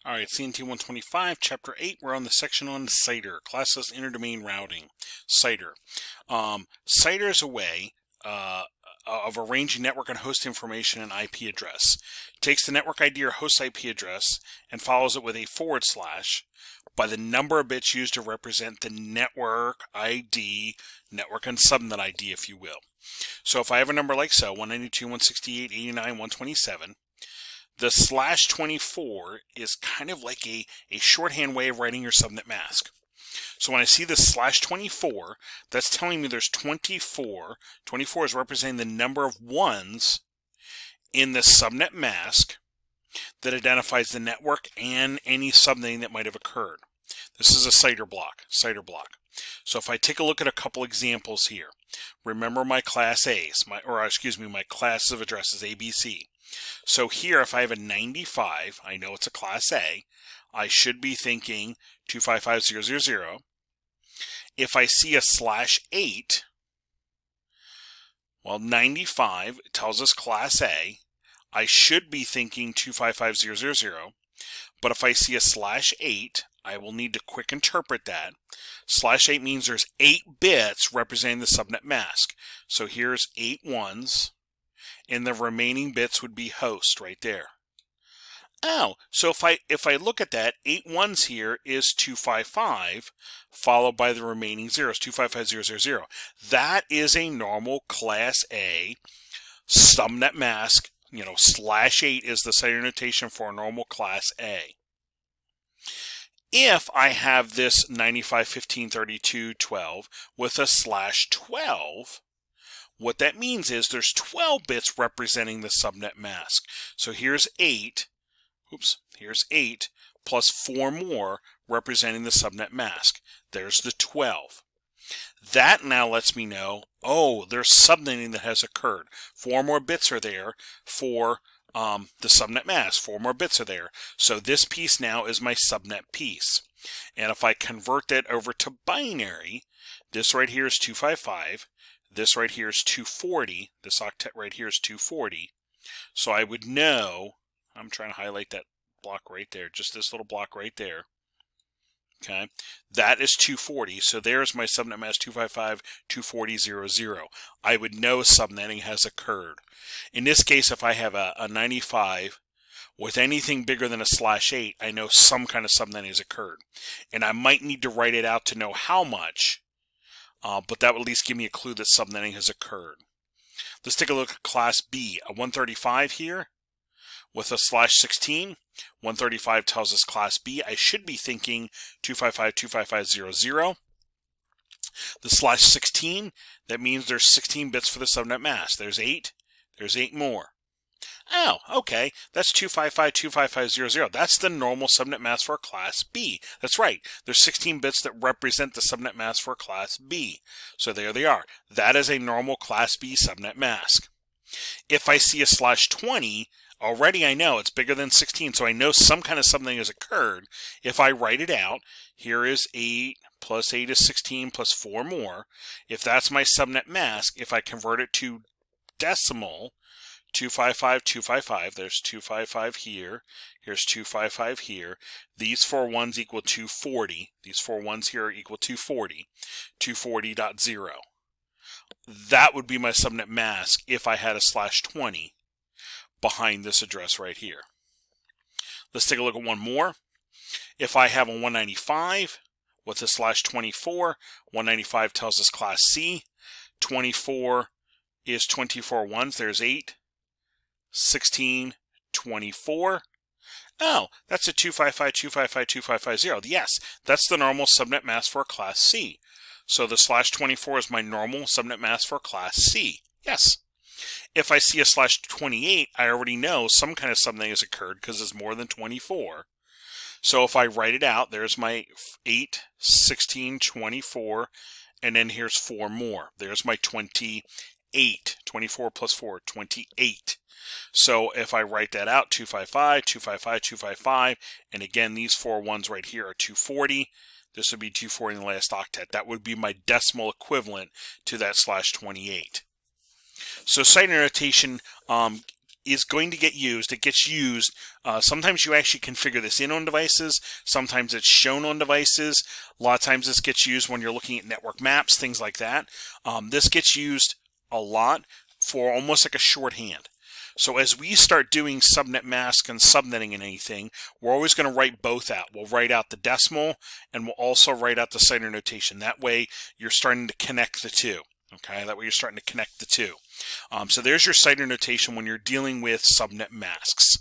All right, CNT 125, Chapter 8. We're on the section on CIDR, classless interdomain routing. CIDR. CIDR is a way of arranging network and host information and IP address. It takes the network ID or host IP address and follows it with a / by the number of bits used to represent the network ID, network and subnet ID, if you will. So if I have a number like so, 192.168.89.127, the /24 is kind of like a shorthand way of writing your subnet mask. So when I see this /24, that's telling me there's 24. 24 is representing the number of ones in the subnet mask that identifies the network and any subnetting that might have occurred. This is a CIDR block. So if I take a look at a couple examples here, remember my class A's, my classes of addresses ABC. So here, if I have a 95, I know it's a class A. I should be thinking 255.0.0.0. If I see a /8, well, 95 tells us class A. I should be thinking 255.0.0.0. But if I see a /8, I will need to quick interpret that. /8 means there's 8 bits representing the subnet mask. So here's 8 ones. And the remaining bits would be host right there. Oh, so if I look at that, 8 ones here is 255, followed by the remaining zeros, 255.0.0.0. That is a normal class A subnet mask. You know, /8 is the CIDR notation for a normal class A. If I have this 95.15.32.12 with a /12, what that means is there's 12 bits representing the subnet mask. So here's 8, here's 8 plus 4 more representing the subnet mask. There's the 12. That now lets me know, oh, there's subnetting that has occurred. 4 more bits are there for the subnet mask. 4 more bits are there. So this piece now is my subnet piece. And if I convert that over to binary, this right here is 255. This right here is 240. This octet right here is 240. So I would know, I'm trying to highlight that block right there, just this little block right there. Okay, that is 240. So there's my subnet mask 255.240.0.0. I would know subnetting has occurred. In this case, if I have a 95 with anything bigger than a /8, I know some kind of subnetting has occurred. And I might need to write it out to know how much. But that would at least give me a clue that subnetting has occurred. Let's take a look at class B. A 135 here with a /16. 135 tells us class B. I should be thinking 255.255.0.0. The /16, that means there's 16 bits for the subnet mask. There's 8. There's 8 more. Oh, okay, that's 255.255.0.0. That's the normal subnet mask for class B. That's right. There's 16 bits that represent the subnet mask for class B. So there they are. That is a normal class B subnet mask. If I see a /20, already I know it's bigger than 16, so I know some kind of something has occurred. If I write it out, here is 8 plus 8 is 16 plus 4 more. If that's my subnet mask, if I convert it to decimal, 255.255, there's 255 here, here's 255 here. These 4 ones equal 240. These 4 ones here equal 240. 240.0. That would be my subnet mask if I had a /20 behind this address right here. Let's take a look at one more. If I have a 195 with a /24, 195 tells us class C. 24 is 24 ones, there's 8. 16, 24. Oh, that's a 255.255.255.0. Yes, that's the normal subnet mask for class C. So the /24 is my normal subnet mask for class C. Yes. If I see a /28, I already know some kind of subnetting has occurred because it's more than 24. So if I write it out, there's my 8, 16, 24, and then here's 4 more. There's my 28. 24 plus 4, 28. So if I write that out, 255, 255, 255, and again, these 4 ones right here are 240. This would be 240 in the last octet. That would be my decimal equivalent to that /28. So CIDR notation is going to get used. It gets used. Sometimes you actually configure this in on devices. Sometimes it's shown on devices. A lot of times this gets used when you're looking at network maps, things like that. This gets used a lot for almost like a shorthand. So as we start doing subnet mask and subnetting and anything, we're always going to write both out. We'll write out the decimal, and we'll also write out the CIDR notation. That way you're starting to connect the two. Okay, that way you're starting to connect the two. So there's your CIDR notation when you're dealing with subnet masks.